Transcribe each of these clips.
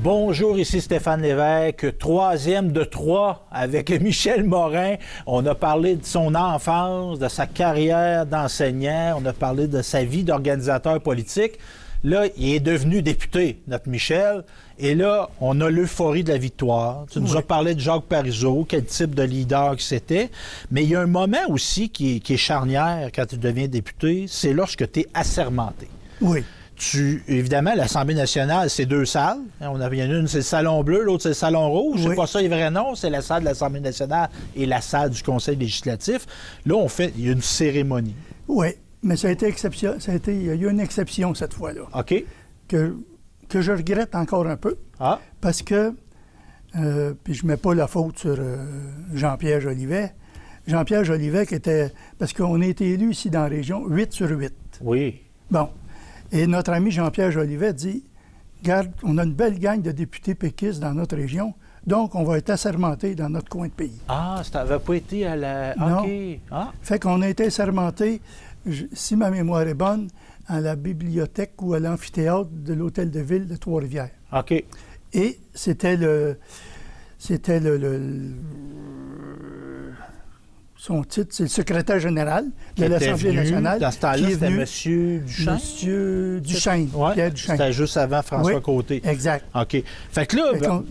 Bonjour, ici Stéphane Lévesque, troisième de trois avec Michel Morin. On a parlé de son enfance, de sa carrière d'enseignant, on a parlé de sa vie d'organisateur politique. Là, il est devenu député, notre Michel, et là, on a l'euphorie de la victoire. Tu nous as parlé de Jacques Parizeau, quel type de leader que c'était, mais il y a un moment aussi qui est charnière quand tu deviens député, c'est lorsque tu es assermenté. Oui. Évidemment, l'Assemblée nationale, c'est deux salles. Il y en a une, c'est le Salon bleu, l'autre, c'est le Salon rouge. Oui. C'est pas ça les vrais noms, c'est la salle de l'Assemblée nationale et la salle du Conseil législatif. Là, il y a une cérémonie. Oui, mais ça a été exception. Il y a eu une exception cette fois-là. OK. Que je regrette encore un peu. Ah. Parce que, puis je ne mets pas la faute sur Jean-Pierre Jolivet. Jean-Pierre Jolivet qui était, parce qu'on a été élu ici dans la région 8 sur 8. Oui. Bon. Et notre ami Jean-Pierre Jolivet dit, regarde, on a une belle gang de députés péquistes dans notre région, donc on va être assermentés dans notre coin de pays. Ah, ça n'avait pas été à la... Non. OK. Ah. Fait qu'on a été assermentés, si ma mémoire est bonne, à la bibliothèque ou à l'amphithéâtre de l'Hôtel de Ville de Trois-Rivières. OK. Et c'était son titre, c'est le secrétaire général de l'Assemblée nationale. Dans ce temps-là, c'était M. Duchesne. M. Duchesne, Ouais, Pierre Duchesne. c'était juste avant François Côté. Exact. OK. Fait que là,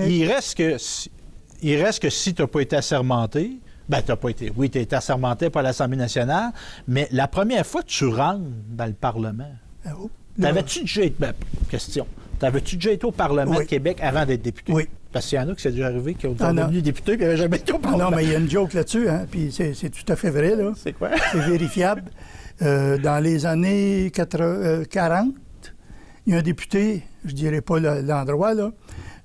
il reste que si tu n'as pas été assermenté, tu n'as pas été. Oui, tu as été assermenté par l'Assemblée nationale, mais la première fois que tu rentres dans le Parlement, t'avais-tu déjà été... question. T'avais-tu déjà été au Parlement de Québec avant d'être député? Oui. Parce qu'il y en a qui c'est déjà arrivé qui ont devenu député et qui n'avaient jamais été au Parlement. Non, mais il y a une joke là-dessus, hein, puis c'est tout à fait vrai, là. C'est quoi? C'est vérifiable. Dans les années 40, il y a un député, je ne dirais pas l'endroit, là,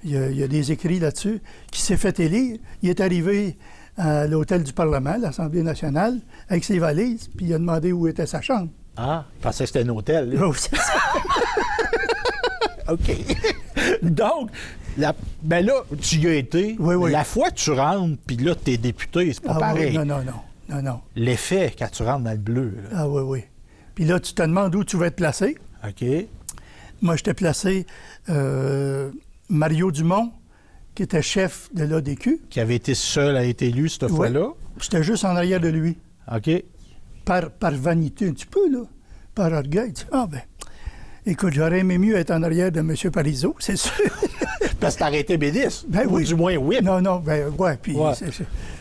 il y a des écrits là-dessus, qui s'est fait élire. Il est arrivé à l'hôtel du Parlement, l'Assemblée nationale, avec ses valises, puis il a demandé où était sa chambre. Ah, je pensais que c'était un hôtel. Là. Oh, c'est ça. OK. Donc, là, tu y as été. Oui. La fois que tu rentres, puis là, tu es député, c'est pas pareil. Oui, non. L'effet quand tu rentres dans le bleu. Là. Ah oui. Puis là, tu te demandes où tu vas être placé. OK. Moi, j'étais placé Mario Dumont, qui était chef de l'ADQ. Qui avait été seul à être élu cette fois-là. J'étais juste en arrière de lui. OK. Par vanité un petit peu, là. Par orgueil. Écoute, j'aurais aimé mieux être en arrière de M. Parizeau, c'est sûr. Parce que t'aurais été ministre. Oui. Ou du moins, oui. Non, puis...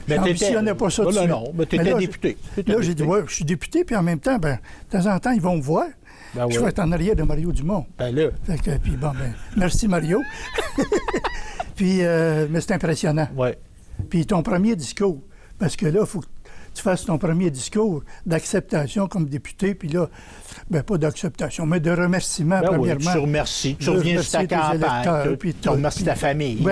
J'ambitionnais pas ça tout de suite. Non, mais t'étais député. Là, j'ai dit, je suis député, puis en même temps, de temps en temps, ils vont me voir. Je vais être en arrière de Mario Dumont. Là. Puis merci Mario. Puis, mais c'est impressionnant. Oui. Puis ton premier discours, parce que là, il faut que tu fasses ton premier discours d'acceptation comme député, puis là, pas d'acceptation, mais de remerciement, premièrement. Tu remercies. Tu reviens sur ta campagne, tu remercies ta famille,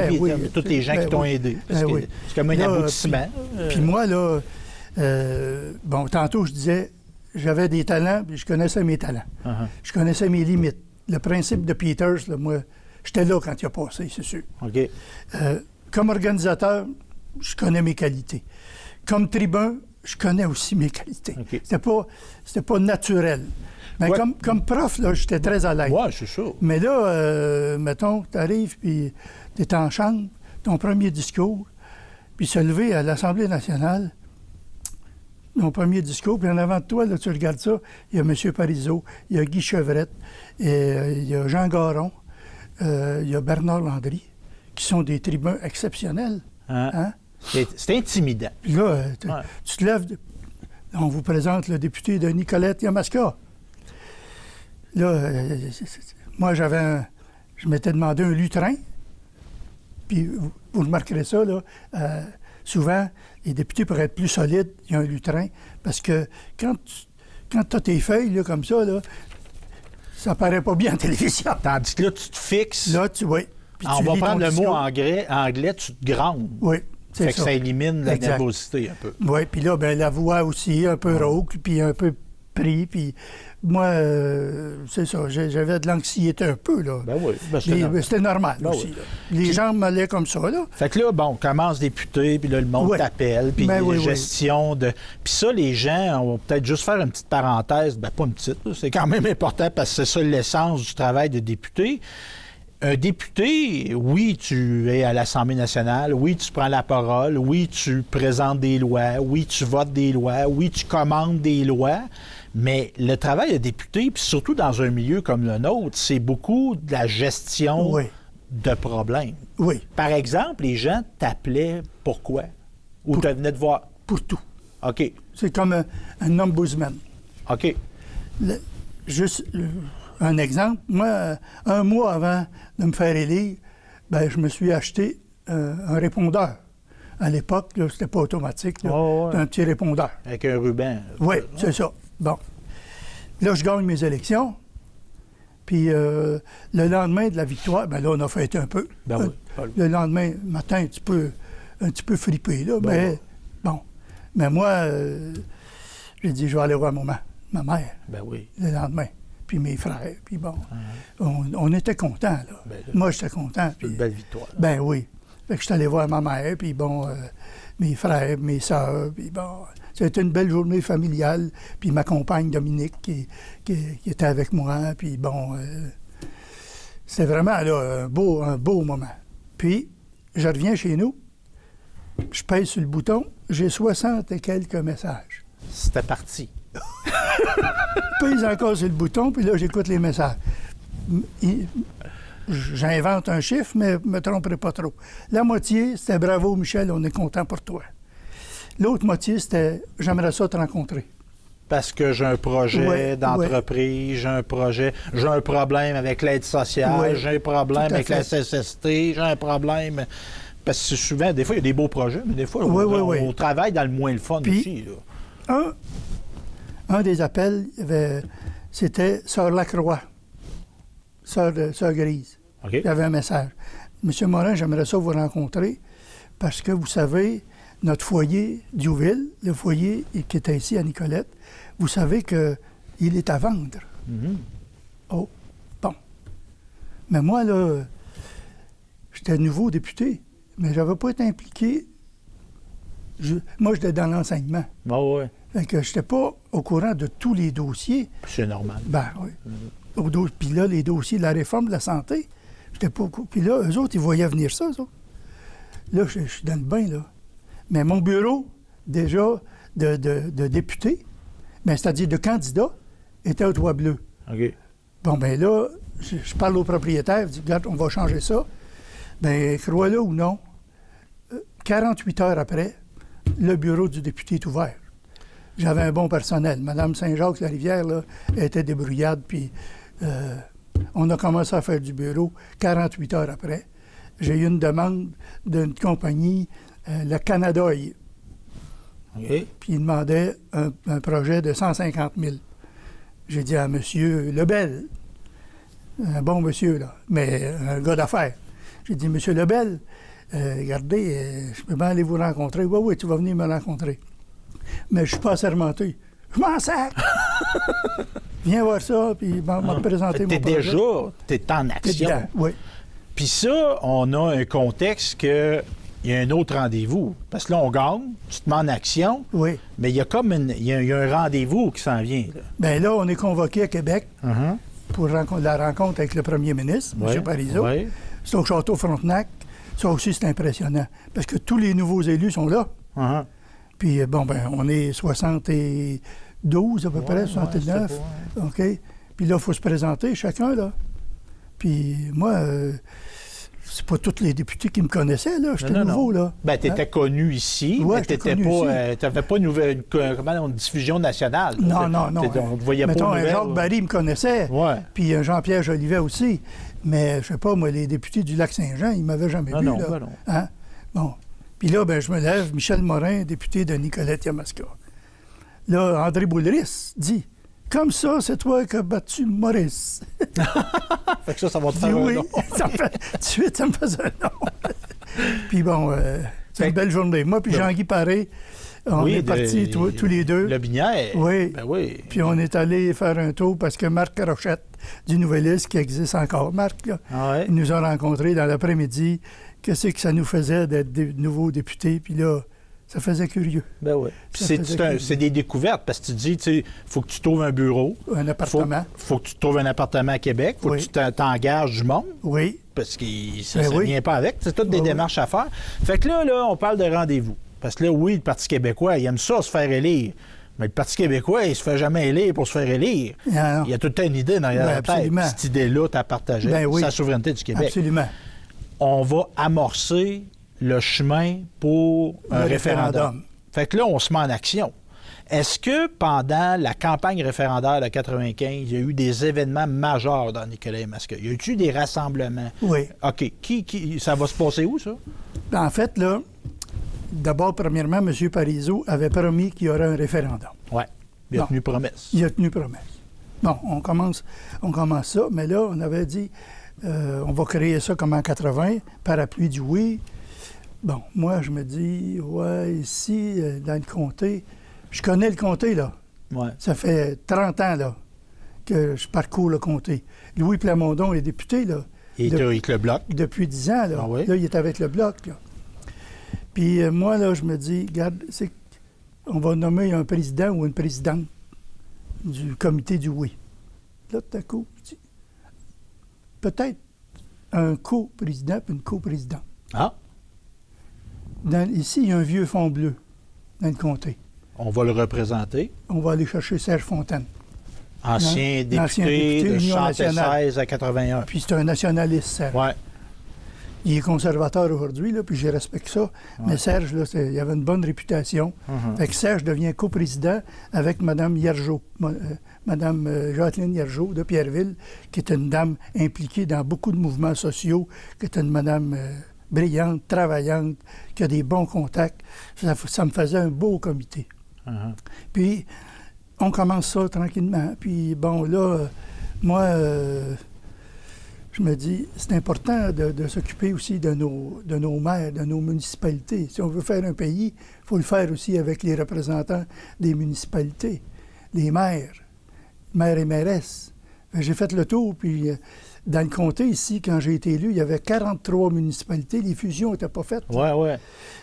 tous les gens qui t'ont aidé. C'est comme un aboutissement. Puis moi, là, tantôt, je disais, j'avais des talents, puis je connaissais mes talents. Je connaissais mes limites. Le principe de Peters, là, moi, j'étais là quand il a passé, c'est sûr. OK. Comme organisateur, je connais mes qualités. Comme tribun, je connais aussi mes qualités. Okay. C'était pas naturel. Mais comme prof, là, j'étais très à l'aise. Oui, c'est ça. Mais là, mettons, tu arrives, puis tu es en chambre, ton premier discours, puis se lever à l'Assemblée nationale, ton premier discours, puis en avant de toi, là, tu regardes ça, il y a M. Parizeau, il y a Guy Chevrette, et, il y a Jean Garon, il y a Bernard Landry, qui sont des tribuns exceptionnels. Hein? C'est intimidant. Puis là, tu te lèves, on vous présente le député de Nicolette Yamaska. Là, moi, je m'étais demandé un lutrin. Puis vous remarquerez ça, là, souvent, les députés, pour être plus solides, il y a un lutrin. Parce que quand tu as tes feuilles, là, comme ça, là, ça paraît pas bien en télévision. Tandis que là, tu te fixes. Là, oui. On va prendre le mot anglais, tu te grandes. Oui. Fait que ça élimine la nervosité un peu. Oui, puis là, la voix aussi, un peu rauque, puis un peu pris, puis moi, c'est ça, j'avais de l'anxiété un peu, là. C'était normal aussi. Là. Les gens m'allaient comme ça, là. Fait que là, on commence député, puis là, le monde t'appelle, puis gestion de... Puis ça, les gens, on va peut-être juste faire une petite parenthèse, pas une petite, c'est quand même important, parce que c'est ça l'essence du travail de député. un député, oui, tu es à l'Assemblée nationale, oui, tu prends la parole, oui, tu présentes des lois, oui, tu votes des lois, oui, tu commandes des lois, mais le travail de député, puis surtout dans un milieu comme le nôtre, c'est beaucoup de la gestion Oui. de problèmes. Oui, Par exemple, les gens t'appelaient pourquoi? Ou tu venais de voir? pour tout. OK, C'est comme un ombudsman. OK. Juste un exemple, moi, un mois avant de me faire élire, ben, je me suis acheté un répondeur. À l'époque, là, c'était pas automatique, là, Oh, ouais. un petit répondeur. Avec un ruban. Oui, c'est ça. Bon. Là, je gagne mes élections. Puis le lendemain de la victoire, ben là, on a fêté un peu. Ben oui. Le lendemain matin, un petit peu fripé, là. Ben mais oui. bon. Mais moi, j'ai dit, je vais aller voir ma mère, Ben oui. le lendemain. Puis mes frères. Puis bon, on était contents, là. Ben là. Moi, j'étais content. C'est Puis, une belle victoire. ben oui. Fait que je suis allé voir ma mère, puis bon, mes frères, mes sœurs, puis bon, c'était une belle journée familiale. Puis ma compagne Dominique qui était avec moi, puis bon, c'était vraiment là, un beau moment. Puis, je reviens chez nous, je pèse sur le bouton, j'ai 60 et quelques messages. C'était parti. Je pèse encore sur le bouton, puis là, j'écoute les messages. J'invente un chiffre, mais je ne me tromperai pas trop. La moitié, c'était « Bravo, Michel, on est content pour toi ». L'autre moitié, c'était « J'aimerais ça te rencontrer ». Parce que j'ai un projet Ouais, d'entreprise, j'ai un problème avec l'aide sociale, Ouais, j'ai un problème tout à avec la fait. CSST, j'ai un problème... Parce que souvent, des fois, il y a des beaux projets, mais des fois, on travaille dans le moins le fun Puis, aussi. Là. Un des appels, c'était Sœur Lacroix, Sœur Grise. OK. Il y avait un message. Monsieur Morin, j'aimerais ça vous rencontrer parce que vous savez, notre foyer d'Youville, le foyer qui était ici à Nicolette, vous savez qu'il est à vendre. Mhm. Oh, bon. Mais moi, là, j'étais nouveau député, mais je n'avais pas été impliqué. Moi, j'étais dans l'enseignement. Ah ouais, Fait que je n'étais pas au courant de tous les dossiers. c'est normal. Ben oui. Puis là, les dossiers de la réforme de la santé, j'étais pas au courant. Puis là, eux autres, ils voyaient venir ça, eux autres. Là, je suis dans le bain, là. Mais mon bureau, déjà, de député, ben, c'est-à-dire de candidat, était au Toit Bleu. OK. Bon, ben là, je parle au propriétaire, je dis, regarde, on va changer ça. Ben, crois-le ou non, 48 heures après, le bureau du député est ouvert. J'avais un bon personnel. Madame Saint-Jacques-Larivière, là, elle était débrouillarde, puis on a commencé à faire du bureau 48 heures après. J'ai eu une demande d'une compagnie, le Canadoy, OK. puis il demandait un projet de 150 000. J'ai dit à M. Lebel, un bon monsieur, là, mais un gars d'affaires. J'ai dit, M. Lebel, regardez, je peux bien aller vous rencontrer. Oui, oui, tu vas venir me rencontrer. Mais je ne suis pas assermenté. Je m'en sac! Viens voir ça, puis m'a présenter mon projet. T'es en T'es action. dedans, oui. Puis ça, on a un contexte que il y a un autre rendez-vous. Parce que là, on gagne, tu te mets en action, Oui. mais il y a comme il y a un rendez-vous qui s'en vient. Là. Bien là, on est convoqué à Québec Uh-huh. pour la rencontre avec le premier ministre, Ouais, M. Parizeau. ouais. C'est au Château Frontenac. Ça aussi, c'est impressionnant. Parce que tous les nouveaux élus sont là. Uh-huh. Puis, bon, ben, on est 72 à peu près, 69. c'est pas, OK? Puis là, il faut se présenter, chacun, là. Puis moi, c'est pas tous les députés qui me connaissaient, là. J'étais nouveau, là. Ben, tu étais Hein? connu ici, Ouais, mais tu j'étais connu ici. n'avais pas une diffusion nationale. Non. On te voyait Mettons, pas un Jacques Barry me connaissait. Ouais. Puis un Jean-Pierre Jolivet aussi. Mais, je sais pas, moi, les députés du Lac-Saint-Jean, ils m'avaient jamais vu, Non, là. ben non. Hein? Bon. Puis là, ben, je me lève, Michel Morin, député de Nicolette-Yamaska. Là, André Boulris dit, « Comme ça, c'est toi qui as battu Maurice. » Fait que ça va te Je dis faire un oui. nom. Tout de suite, ça me faisait un nom. Puis bon, c'est Fait une belle journée. Moi puis Jean-Guy Paré, on est partis tous les deux. Le Binière. Oui. Ben oui. Puis on est allé faire un tour parce que Marc Rochette, du Nouvelliste, qui existe encore, Marc, là, Ah ouais. il nous a rencontrés dans l'après-midi. Qu'est-ce que ça nous faisait d'être des nouveaux députés? Puis là, Ça faisait curieux. Ben oui. Puis Ça faisait curieux. c'est des découvertes, parce que tu dis, tu sais, il faut que tu trouves un bureau. Un appartement. Faut que tu trouves un appartement à Québec. Faut Oui. que tu t'engages du monde. Oui. Parce que ça Ben ne oui. vient pas avec. C'est toutes des Oui, démarches à faire. Fait que là, on parle de rendez-vous. Parce que là, oui, le Parti québécois, il aime ça, se faire élire. Mais le Parti québécois, il se fait jamais élire pour se faire élire. Ah, non. Il y a tout le temps une idée dans la tête. absolument. Cette idée-là, tu as partagé. Ben oui. C'est la souveraineté du Québec. Absolument. On va amorcer le chemin pour un référendum. Fait que là, on se met en action. Est-ce que pendant la campagne référendaire de 95, il y a eu des événements majeurs dans Nicolet-Masca? Y a-t-il des rassemblements? Oui. OK. Ça va se passer où, ça? En fait, là, d'abord, premièrement, M. Parizeau avait promis qu'il y aurait un référendum. Oui. Il a Bon. tenu promesse. Il a tenu promesse. Bon, on commence ça, mais là, on avait dit, on va créer ça comme en 80, parapluie du oui. Bon, moi, je me dis, ouais, ici, dans le comté, je connais le comté, là. Ouais. Ça fait 30 ans, là, que je parcours le comté. Louis Plamondon est député, là. Il était avec le Bloc. Depuis 10 ans, là. Ah oui? Là, il est avec le Bloc, là. Puis moi, là, je me dis, regarde, on va nommer un président ou une présidente du comité du oui. Là, tout à coup, je dis, peut-être un co-président et une co-présidente. Ah, Ici, il y a un vieux fond bleu dans le comté. on va le représenter. On va aller chercher Serge Fontaine. Ancien député, Ancien député, de Union 76 nationale. à 81. Puis c'est un nationaliste, Serge. Oui. Il est conservateur aujourd'hui, là, puis je respecte ça. Mais Serge, là, il avait une bonne réputation. Fait que Serge devient coprésident avec Mme Hiergeau, Mme Jacqueline Hiergeau de Pierreville, qui est une dame impliquée dans beaucoup de mouvements sociaux, qui est une madame brillante, travaillante, qui a des bons contacts. Ça me faisait un beau comité. Puis, on commence ça tranquillement. Puis, bon, là, moi, je me dis, c'est important de s'occuper aussi de nos maires, de nos municipalités. Si on veut faire un pays, il faut le faire aussi avec les représentants des municipalités, les maires et mairesses. J'ai fait le tour, puis dans le comté ici, quand j'ai été élu, il y avait 43 municipalités. Les fusions n'étaient pas faites. Oui, oui.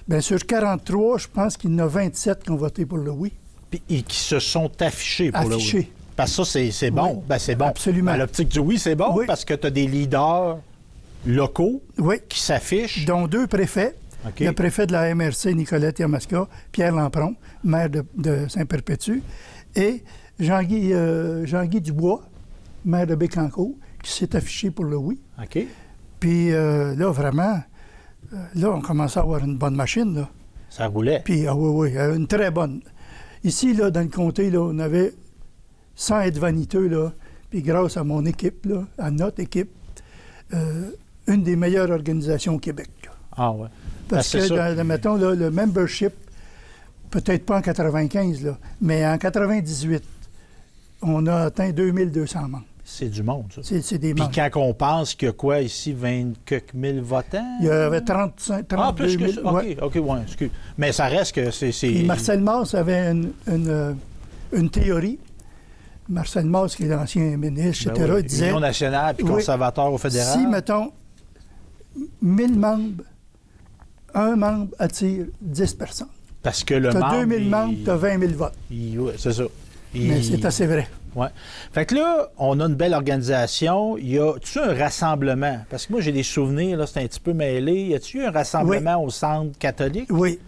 Bien, sur 43, je pense qu'il y en a 27 qui ont voté pour le oui. Puis, et qui se sont affichés pour le oui. Parce que ça, c'est bon. Oui, Ben, c'est bon. absolument. À l'optique du oui, c'est bon Oui. parce que tu as des leaders locaux Oui. qui s'affichent. Dont 2 préfets. OK. Le préfet de la MRC, Nicolette-Yamaska, Pierre Lampron, maire de Saint-Perpétue, et Jean-Guy Dubois, maire de Bécancour, qui s'est affiché pour le oui. OK. Puis là, vraiment, là, on commençait à avoir une bonne machine, là. Ça roulait. Puis, oui, une très bonne. Ici, là, dans le comté, là, on avait, sans être vaniteux, là, puis grâce à mon équipe, là, à notre équipe, une des meilleures organisations au Québec, là. Ah, ouais. Parce Ben, c'est que, ça. mettons, là, le membership, peut-être pas en 95, là, mais en 98, on a atteint 2200 membres. C'est du monde, ça. C'est des Puis membres. quand on pense qu'il y a quoi ici, 20 quelques mille votants? Il y avait 35, 32 Ah, plus que 000. ça. OK, OK, ouais, excuse. Mais ça reste que c'est... Puis Marcel Masse avait une théorie. Marcel Masse, qui est l'ancien ministre, Ben etc., oui, disait... Union nationale puis Oui. conservateur au fédéral. Si, mettons, 1000 membres, un membre attire 10 personnes. Parce que le Tu as membre... 2000 membres, tu as 20 000 votes. Oui, c'est ça. Mais c'est assez vrai. Oui. Fait que là, on a une belle organisation. Y a-tu un rassemblement? Parce que moi, j'ai des souvenirs, là, c'est un petit peu mêlé. Y a-tu eu un rassemblement au centre catholique? Oui.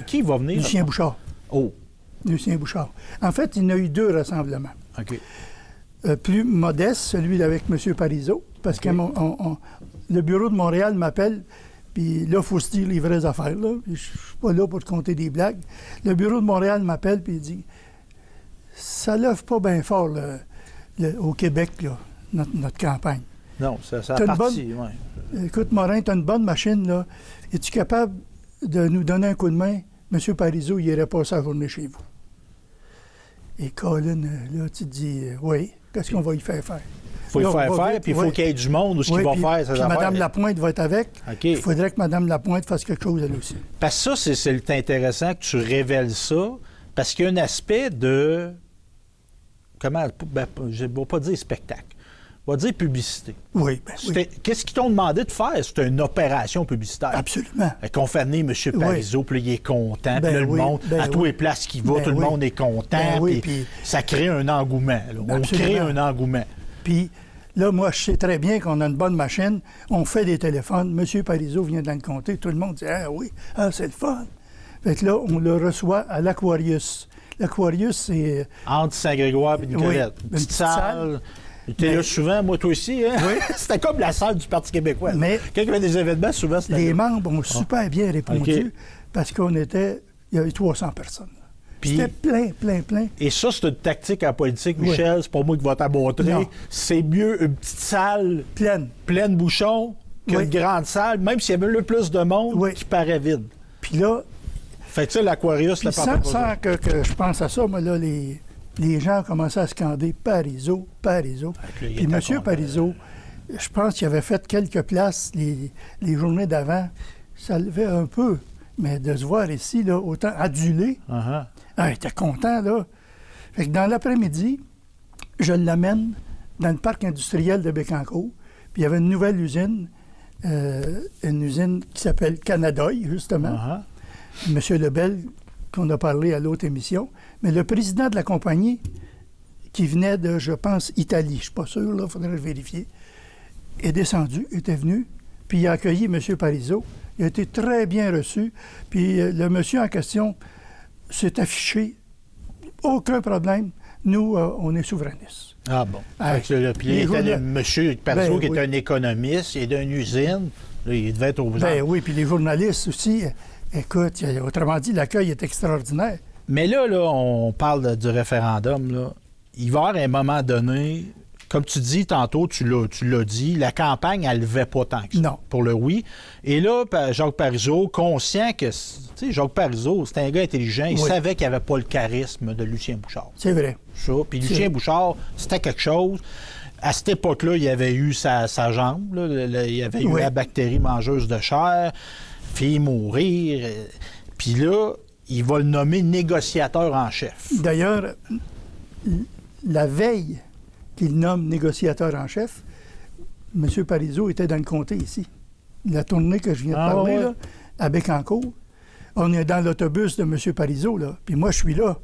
Qui va venir? Lucien Bouchard. Oh, Lucien Bouchard. En fait, il y en a eu 2 rassemblements. OK. Plus modeste, celui avec M. Parizeau, parce OK. que le bureau de Montréal m'appelle, puis là, il faut se dire les vraies affaires. Là. Je ne suis pas là pour te compter des blagues. Le bureau de Montréal m'appelle, puis il dit ça lève pas bien fort au Québec, là, notre campagne. Non, ça T'as a une parti, ouais. Écoute, Morin, tu as une bonne machine, là. Es-tu capable de nous donner un coup de main? M. Parizeau, il irait passer la journée chez vous. Et Colin, là, tu te dis, oui, qu'est-ce qu'on va y faire faire? Il faut le Là, on faire va faire, vite, puis il faut oui. qu'il y ait du monde où ce Oui, qu'ils vont puis- faire ces puis affaires. Mme Lapointe va être avec. OK. Il faudrait que Mme Lapointe fasse quelque chose, elle aussi. Parce que ça, c'est intéressant que tu révèles ça, parce qu'il y a un aspect de... Comment... Ben, je ne vais pas dire spectacle. on va dire publicité. Oui, ben oui. Qu'est-ce qu'ils t'ont demandé de faire? C'était une opération publicitaire. Absolument. Qu'on fait venir M. Parizeau, puis là, il est content, puis là, le monde, à tous les places qu'il va, tout le monde est content, puis ça crée un engouement. Là. On crée un engouement. Puis là, moi, je sais très bien qu'on a une bonne machine, on fait des téléphones, M. Parizeau vient dans le comté, tout le monde dit « Ah oui, c'est le fun! » Fait que là, on le reçoit à l'Aquarius. L'Aquarius, c'est... Entre Saint-Grégoire et Nicolette. Oui, une petite salle. Tu es là souvent, moi, toi aussi. Hein? Oui. C'était comme la salle du Parti québécois. Mais quand il y avait des événements, souvent, c'était les membres ont super bien répondu parce qu'il y avait 300 personnes. C'était plein. Et ça, c'est une tactique en politique, Michel. C'est pas moi qui va t'en montrer. C'est mieux une petite salle pleine bouchon qu'une grande salle, même s'il y avait le plus de monde qui paraît vide. Puis là... Fait que ça, l'Aquarius, la sans que je pense à ça, moi, là, les gens ont commencé à scander Parizeau. Puis M. Parizeau, je pense qu'il avait fait quelques places les journées d'avant. Ça levait un peu. Mais de se voir ici, là, autant adulé, il était content, là. Fait que dans l'après-midi, je l'amène dans le parc industriel de Bécancour. Puis il y avait une nouvelle usine, une usine qui s'appelle Canadoy, justement. M. Lebel, qu'on a parlé à l'autre émission. Mais le président de la compagnie, qui venait de, je pense, Italie, je ne suis pas sûr, il faudrait le vérifier, est descendu, était venu, puis il a accueilli M. Parizeau. Il a été très bien reçu. Puis le monsieur en question s'est affiché. Aucun problème. Nous, on est souverainistes. Ah bon. Puis M. Parizeau, qui est un économiste, il est d'une usine, là, il devait être au oui, puis les journalistes aussi. Écoute, autrement dit, l'accueil est extraordinaire. Mais là, on parle du référendum. Là. Il va y avoir un moment donné, comme tu dis tantôt, tu l'as dit, la campagne, elle ne levait pas tant que ça pour le oui. Et là, Jacques Parizeau, conscient que, tu sais, Jacques Parizeau, c'était un gars intelligent, il savait qu'il n'y avait pas le charisme de Lucien Bouchard. C'est vrai. Ça. Puis Lucien Bouchard, c'était quelque chose. À cette époque-là, il avait eu sa jambe, là, il avait eu la bactérie mangeuse de chair, fait mourir. Puis là, il va le nommer négociateur en chef. D'ailleurs, la veille qu'il nomme négociateur en chef, M. Parizeau était dans le comté ici. La tournée que je viens de parler, là, à Bécancour, on est dans l'autobus de M. Parizeau, là, puis moi, je suis là.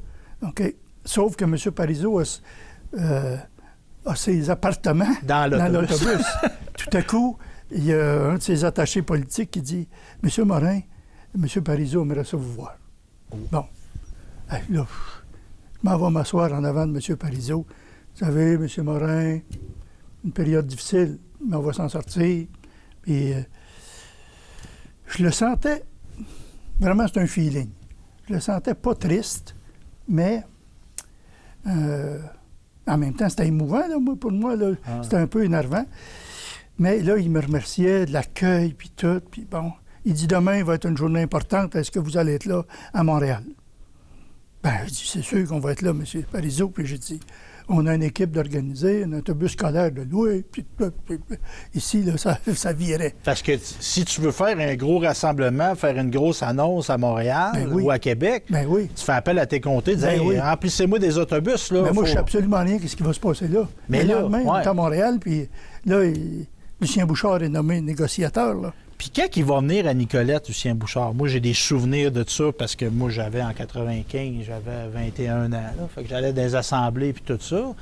OK? Sauf que M. Parizeau a ses appartements dans l'autobus. Tout à coup, il y a un de ses attachés politiques qui dit « Monsieur Morin, M. Parizeau aimerait ça vous voir. » Bon. Là, je m'en vais m'asseoir en avant de M. Parizeau. Vous savez, M. Morin, une période difficile, mais on va s'en sortir. Puis, je le sentais, vraiment, c'est un feeling. Je le sentais pas triste, mais en même temps, c'était émouvant, là, pour moi. C'était un peu énervant. Mais là, il me remerciait de l'accueil, puis tout. Puis bon, il dit, demain va être une journée importante. Est-ce que vous allez être là à Montréal? Bien, je dis, c'est sûr qu'on va être là, M. Parizeau. Puis j'ai dit, on a une équipe d'organiser, un autobus scolaire de louer. Puis ici, là, ça virait. Parce que si tu veux faire un gros rassemblement, faire une grosse annonce à Montréal ou à Québec, tu fais appel à tes comtés, tu dis, remplissez-moi des autobus. Là, mais moi, je sais absolument rien de ce qui va se passer là. Mais là, le lendemain, on est à Montréal, puis là, Lucien Bouchard est nommé négociateur, là. Puis quand il va venir à Nicolette, Lucien Bouchard, moi, j'ai des souvenirs de ça parce que moi, j'avais en 95, j'avais 21 ans, là. Fait que j'allais dans les assemblées puis tout ça.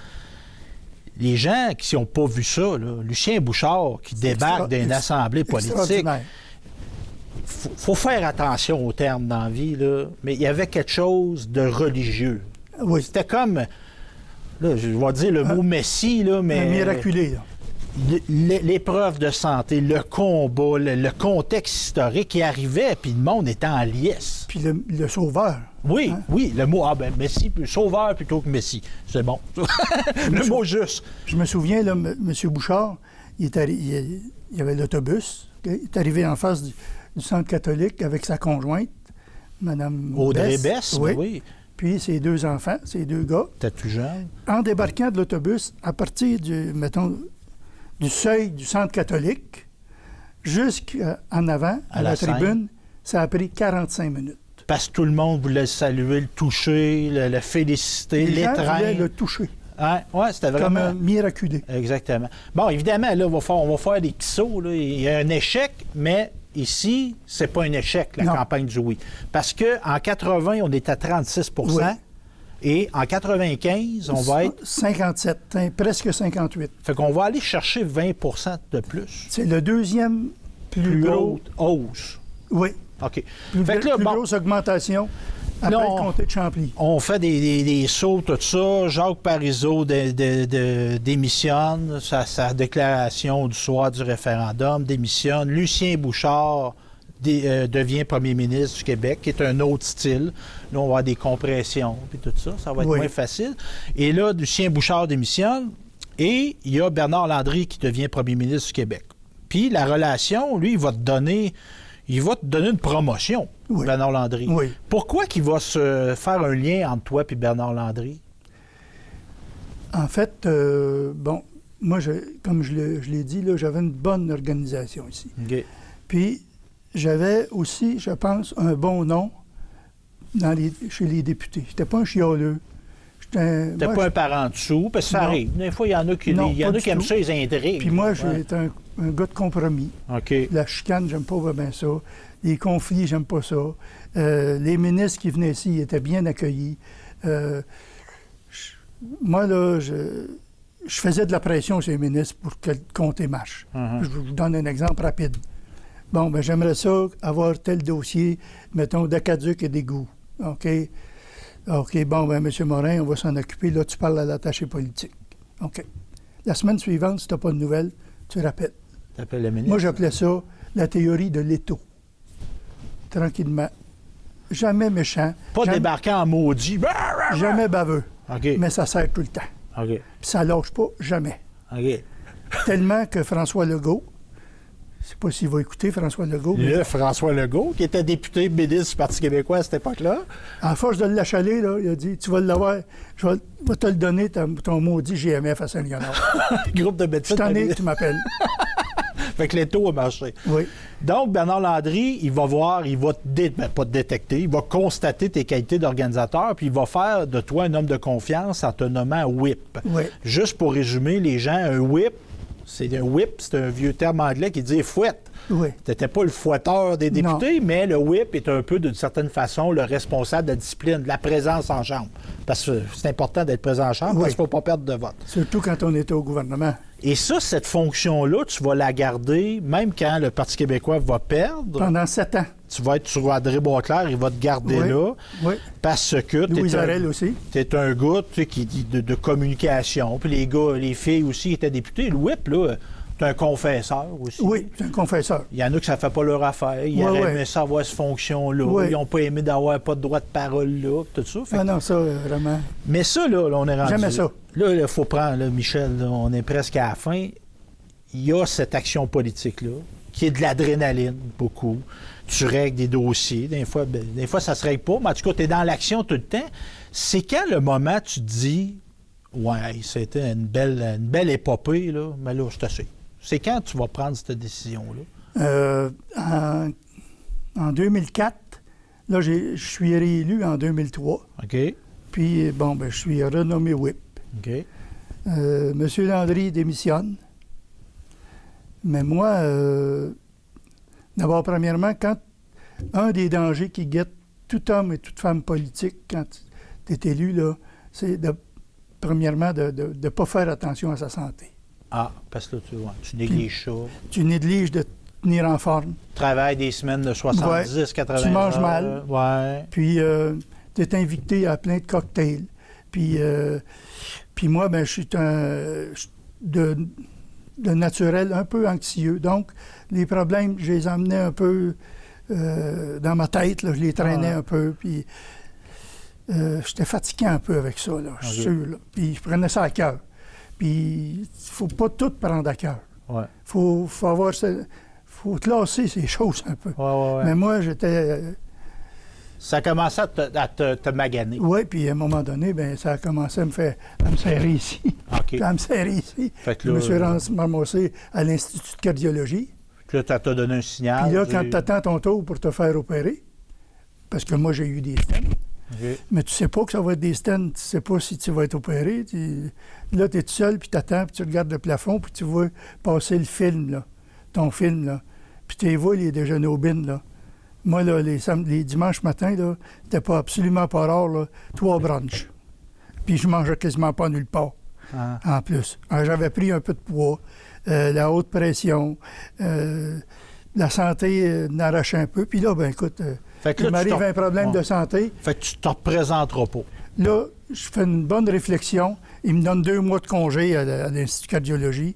Les gens qui n'ont pas vu ça, là, Lucien Bouchard qui débarque d'une assemblée politique, faut faire attention aux termes dans la vie, là, mais il y avait quelque chose de religieux. Oui. C'était comme, là, je vais dire le mot messie, là, mais... Un miraculé, là. L'épreuve de santé, le combat, le contexte historique qui arrivait, puis le monde était en liesse. Puis le sauveur. Oui, oui, le mot, Messie, sauveur plutôt que Messie. C'est bon. Le mot juste. Je me souviens, là, M. Bouchard, il y avait l'autobus, il est arrivé en face du centre catholique avec sa conjointe, Mme Audrey Besse, oui. Puis ses deux enfants, ses deux gars. T'es tout jeune. En débarquant de l'autobus, à partir du seuil du centre catholique jusqu'en avant, à la tribune, ça a pris 45 minutes. Parce que tout le monde voulait le saluer, le toucher, le féliciter, l'étreindre. Les gens voulaient le toucher. Ouais, c'était vraiment... Comme un miraculé. Exactement. Bon, évidemment, là, on va faire des petits sauts. Là. Il y a un échec, mais ici, c'est pas un échec, la campagne du oui. Parce qu'en 80, on est à 36 Oui. Et en 95, on va être... 57, hein, presque 58. Fait qu'on va aller chercher 20 de plus. C'est le deuxième plus gros... haute hausse. Oui. OK. Plus, Fait que là, plus bon, grosse augmentation après là, le comté de Champly. on fait des sauts, tout ça. Jacques Parizeau démissionne. Sa déclaration du soir du référendum démissionne. Lucien Bouchard devient premier ministre du Québec, qui est un autre style. Là, on va avoir des compressions puis tout ça. Ça va être moins facile. Et là, Lucien Bouchard démissionne et il y a Bernard Landry qui devient premier ministre du Québec. Puis la relation, lui, il va te donner une promotion, Bernard Landry. Oui. Pourquoi qu'il va se faire un lien entre toi et Bernard Landry? En fait, moi, comme je l'ai dit, là, j'avais une bonne organisation ici. Okay. Puis, j'avais aussi, je pense, un bon nom chez les députés. Je n'étais pas un chialeux. T'es pas un parent dessous, parce que ça arrive. Des fois, il y en a qui aiment ça, les intrigues. Puis moi, j'étais un gars de compromis. OK. La chicane, j'aime pas vraiment ça. Les conflits, j'aime pas ça. Les ministres qui venaient ici étaient bien accueillis. Moi, là, je faisais de la pression sur les ministres pour que le comté marche. Je vous donne un exemple rapide. Bon, ben j'aimerais ça avoir tel dossier, mettons, d'aqueduc et d'égout. OK? OK, bon, ben M. Morin, on va s'en occuper. Là, tu parles à l'attaché politique. OK. La semaine suivante, si tu n'as pas de nouvelles, tu rappelles. T'appelles le ministre? Moi, j'appelais ça la théorie de l'étau. Tranquillement. Jamais méchant. Pas débarquer en maudit. Jamais baveux. OK. Mais ça sert tout le temps. OK. Puis ça lâche pas, jamais. OK. Tellement que François Legault, je ne sais pas s'il va écouter François Legault. Le François Legault, qui était député ministre du Parti québécois à cette époque-là. À force de l'achaler, là, il a dit, tu vas l'avoir, je vais te le donner, ton maudit GMF à Saint-Léonard. Groupe de médecins. Je t'en ai, tu m'appelles. Fait que l'étau a marché. Oui. Donc, Bernard Landry, il va voir, il va pas te détecter, il va constater tes qualités d'organisateur, puis il va faire de toi un homme de confiance en te nommant whip. Oui. Juste pour résumer, les gens, un whip, c'est un vieux terme anglais qui dit fouette. Oui. Tu n'étais pas le fouetteur des députés, mais le whip est un peu, d'une certaine façon, le responsable de la discipline, de la présence en chambre. Parce que c'est important d'être présent en chambre, parce qu'il ne faut pas perdre de vote. Surtout quand on était au gouvernement. Et ça, cette fonction-là, tu vas la garder, même quand le Parti québécois va perdre. Pendant 7 ans. Tu vas être sur André Boisclair, il va te garder là. Oui. Parce que Louis Arel aussi. tu es un gars qui dit de communication. Puis les gars, les filles aussi étaient députés. Le whip, là, tu es un confesseur aussi. Oui, c'est un confesseur. Il y en a que ça ne fait pas leur affaire. Ils auraient aimé ça avoir cette fonction-là. Oui. Ils n'ont pas aimé d'avoir pas de droit de parole là, tout ça. Ah non, ça, vraiment. Mais ça, là, on est rendu. Jamais ça. Là, il faut prendre, là, Michel, là, on est presque à la fin. Il y a cette action politique-là, qui est de l'adrénaline, beaucoup. Tu règles des dossiers. Des fois, ça ne se règle pas, mais en tout cas, tu es dans l'action tout le temps. C'est quand le moment tu te dis, ouais, c'était une belle épopée, là, mais là, c'est assez. C'est quand tu vas prendre cette décision-là? En 2004, là, je suis réélu en 2003. OK. Puis, bon, ben, je suis renommé whip. OK. M. Landry démissionne. Mais moi, d'abord, premièrement, quand un des dangers qui guette tout homme et toute femme politique quand tu es élu, là, c'est premièrement de ne pas faire attention à sa santé. Ah, parce que là, tu négliges ça. Tu négliges de te tenir en forme. Travaille des semaines de 70, 80 Tu manges heures. mal. Ouais. Puis, tu es invité à plein de cocktails. Puis moi, ben, je suis de naturel un peu anxieux. Donc, les problèmes, je les emmenais un peu dans ma tête. Là, je les traînais un peu. Puis, j'étais fatigué un peu avec ça, là, je suis sûr. Là. Puis, je prenais ça à cœur. Puis, il ne faut pas tout prendre à cœur. Ouais. Faut te lasser ces choses un peu. Ouais. Mais moi, j'étais... Ça commençait à te maganer. Oui, puis à un moment donné, ben, ça a commencé à me serrer ici. OK. À me serrer ici. Fait que Je me là, suis ramassé à l'Institut de cardiologie. Puis là, tu as donné un signal. Puis là, quand tu attends ton tour pour te faire opérer, parce que moi, j'ai eu des stents, OK. Mais tu sais pas que ça va être des stents, tu sais pas si tu vas être opéré. Là, tu es tout seul, puis tu attends, puis tu regardes le plafond, puis tu vois passer le film, là, ton film, là. Puis tu les vois, les déjeuners au bin, là. Moi, là, les dimanches matins, là, c'était pas absolument pas rare, là, 3 brunchs. Puis je mangeais quasiment pas nulle part, en plus. Alors, j'avais pris un peu de poids, la haute pression, la santé n'arrachait un peu. Puis là, ben écoute, il m'arrive un problème de santé. Fait que tu te représenteras pas. Là, je fais une bonne réflexion. Il me donne 2 mois de congé à l'Institut de cardiologie.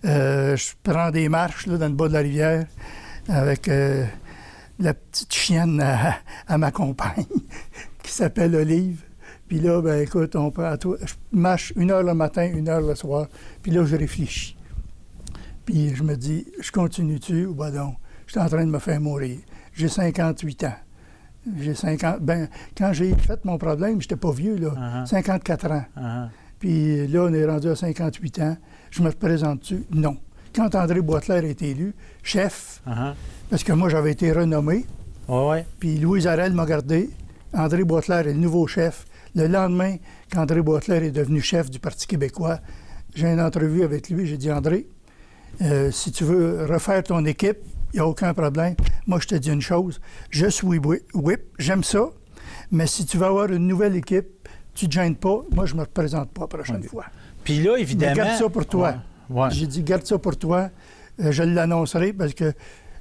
Je prends des marches là, dans le bas de la rivière avec la petite chienne à ma compagne qui s'appelle Olive. Puis là, ben écoute, je marche 1 heure le matin, 1 heure le soir. Puis là, je réfléchis. Puis je me dis, je continue-tu ou ben non? Je suis en train de me faire mourir. J'ai 58 ans. Quand j'ai fait mon problème, j'étais pas vieux, là. 54 ans. Puis là, on est rendu à 58 ans. Je me représente-tu? Non. Quand André Boisclair a été élu chef, parce que moi, j'avais été renommé, puis Louise Arel m'a gardé. André Boisclair est le nouveau chef. Le lendemain, qu'André Boisclair est devenu chef du Parti québécois, j'ai une entrevue avec lui. J'ai dit, André, si tu veux refaire ton équipe, il n'y a aucun problème. Moi, je te dis une chose, je suis whip, j'aime ça, mais si tu veux avoir une nouvelle équipe, tu ne te gênes pas. Moi, je ne me représente pas la prochaine fois. Puis là, évidemment... Mais garde ça pour toi. Ouais. J'ai dit, garde ça pour toi. Je l'annoncerai parce que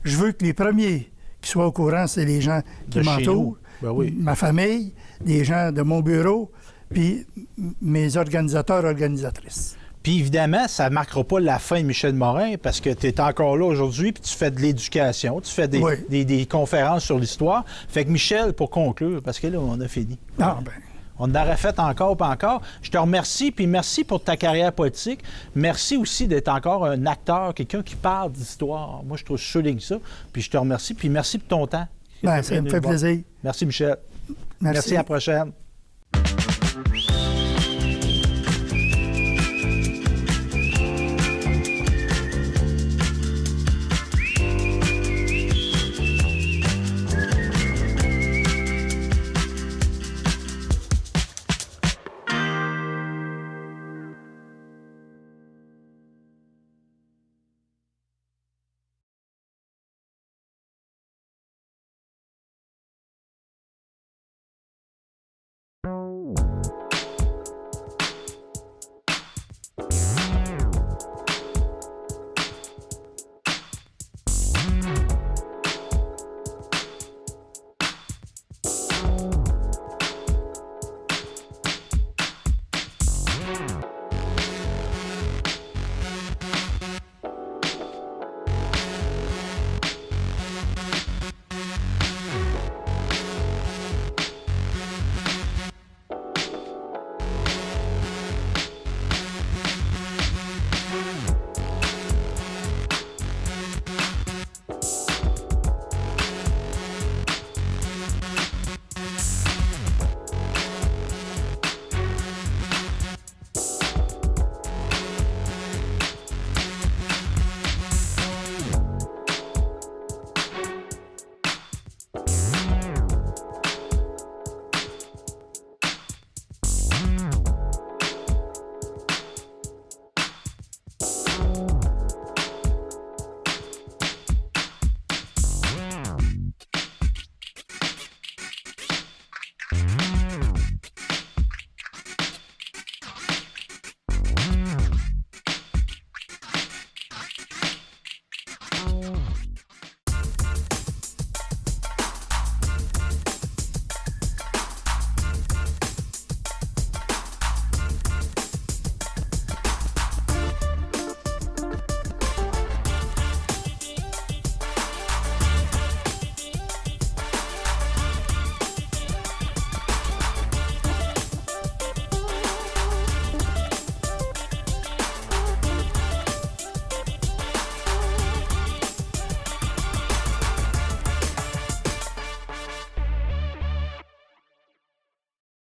je veux que les premiers qui soient au courant, c'est les gens qui m'entourent, ma famille, les gens de mon bureau, puis mes organisateurs, organisatrices. Puis évidemment, ça ne marquera pas la fin de Michel Morin parce que tu es encore là aujourd'hui puis tu fais de l'éducation, tu fais des conférences sur l'histoire. Fait que Michel, pour conclure, parce que là, on a fini. On en aurait fait encore, pas encore. Je te remercie, puis merci pour ta carrière politique. Merci aussi d'être encore un acteur, quelqu'un qui parle d'histoire. Moi, je souligne ça. Puis je te remercie, puis merci pour ton temps. Ça me fait plaisir. Merci, Michel. Merci, à la prochaine.